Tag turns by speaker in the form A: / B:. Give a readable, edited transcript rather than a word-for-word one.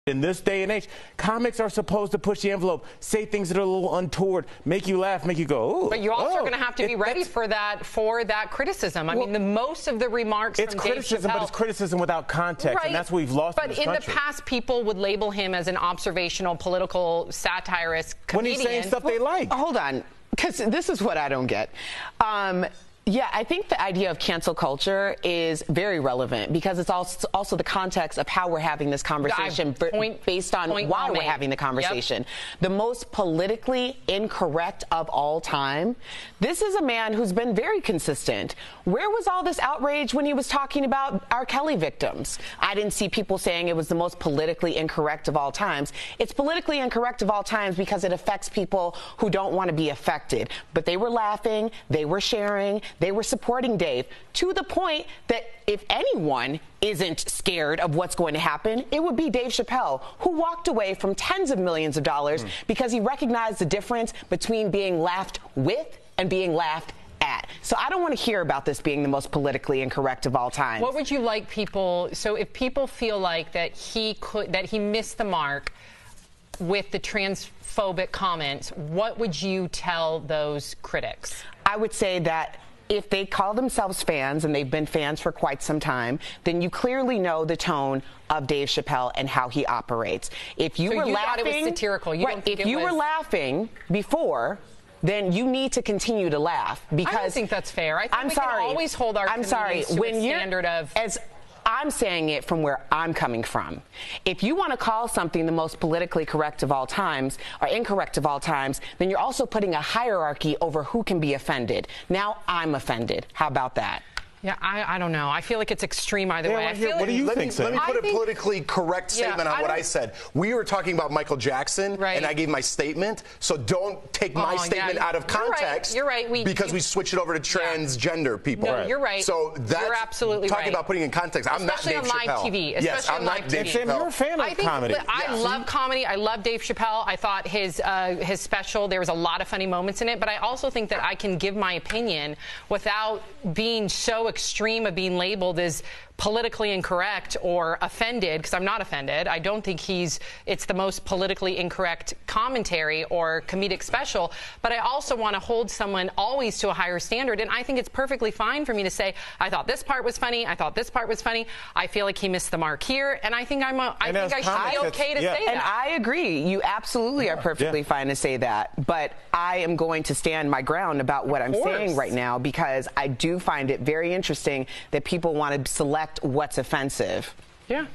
A: in this day and age, comics are supposed to push the envelope, say things that are a little untoward, make you laugh, make you go, ooh.
B: But you also are going to have to be ready for that criticism. I mean, most of the remarks
A: it's
B: from
A: criticism,
B: Dave Chappelle,
A: but it's criticism without context,
B: right,
A: and that's what we've lost in this country.
B: But in the past, people would label him as an observational, political, satirist comedian.
A: When he's saying stuff they like.
C: Hold on, because this is what I don't get. Yeah, I think the idea of cancel culture is very relevant because it's also the context of how we're having this conversation based on why we're having the conversation. Yep. The most politically incorrect of all time. This is a man who's been very consistent. Where was all this outrage when he was talking about R. Kelly victims? I didn't see people saying it was the most politically incorrect of all times. It's politically incorrect of all times because it affects people who don't want to be affected. But they were laughing, they were sharing, they were supporting Dave to the point that if anyone isn't scared of what's going to happen, it would be Dave Chappelle, who walked away from tens of millions of dollars because he recognized the difference between being laughed with and being laughed at. So I don't want to hear about this being the most politically incorrect of all time.
B: What would you like people, so if people feel like that he missed the mark with the transphobic comments, what would you tell those critics?
C: I would say that if they call themselves fans, and they've been fans for quite some time, then you clearly know the tone of Dave Chappelle and how he operates. If you were laughing,
B: thought it was satirical.
C: If you were laughing before, then you need to continue to laugh because
B: I don't think that's fair. I think we can always hold our comedians to a standard of.
C: I'm saying it from where I'm coming from. If you want to call something the most politically correct of all times or incorrect of all times, then you're also putting a hierarchy over who can be offended. Now I'm offended. How about that?
B: Yeah, I don't know. I feel like it's extreme either way.
A: What do you think, Sam?
D: Let me put a politically correct statement on what I said. We were talking about Michael Jackson, and I gave my statement. So don't take my statement out of context.
B: You're right.
D: Because we switched it over to transgender people.
B: No, you're right.
D: So that's
B: you're absolutely
D: talking about putting in context. I'm not Dave Chappelle.
B: Especially on live TV.
D: Yes, I'm not Dave Chappelle.
A: You're a fan of comedy.
B: I love comedy. I love Dave Chappelle. I thought his special, there was a lot of funny moments in it. But I also think that I can give my opinion without being so extreme of being labeled as politically incorrect or offended, because I'm not offended. I don't think it's the most politically incorrect commentary or comedic special, but I also want to hold someone always to a higher standard, and I think it's perfectly fine for me to say, I thought this part was funny, I thought this part was funny, I feel like he missed the mark here, and I think I should be okay to say that.
C: And I agree. You absolutely are perfectly fine to say that, but I am going to stand my ground about what I'm saying right now, because I do find it very interesting that people want to select what's offensive.
B: Yeah.